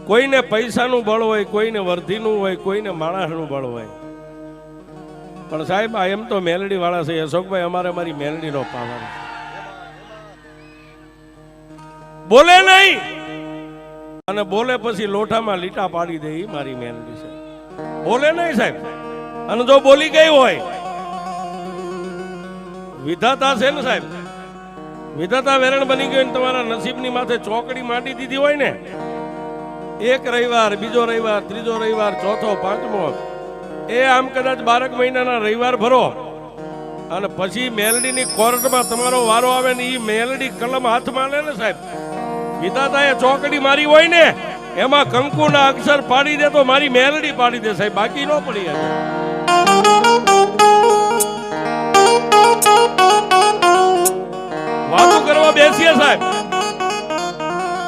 કોઈને પૈસાનું બળ હોય, કોઈને વર્ધીનું હોય, કોઈને માણસનું બળ હોય, પણ સાહેબ આ એમ તો મેલડી વાળા છે અશોકભાઈ, અમારે મારી મેલડીનો પાવર બોલે નહીં અને બોલે પછી લોટામાં લીટા પાડી દે, એ મારી મેલડી છે. બોલે નહીં સાહેબ, અને જો બોલી ગઈ હોય, વિધાતા છે ને સાહેબ, વિધાતા વેરણ બની ગઈ, તમારા નસીબની માથે ચોકડી માંડી દીધી હોય ને, એક રવિવાર, બીજો રવિવાર, ત્રીજો રવિવાર, ચોથો, પાંચમો, એ આમ કદાચ 12 મહિનાના રવિવાર ભરો અને પછી મેલડીની કોર્ટમાં તમારો વારો આવે ને, એ મેલડી કલમ હાથમાં લે ને સાહેબ, વિધાતાએ ચોકડી મારી હોય ને, એમાં કંકુના અક્ષર પાડી દે તો મારી મેલડી પાડી દે સાહેબ, બાકી ન પડી જાય. વાતો કરવા બેસીએ સાહેબ,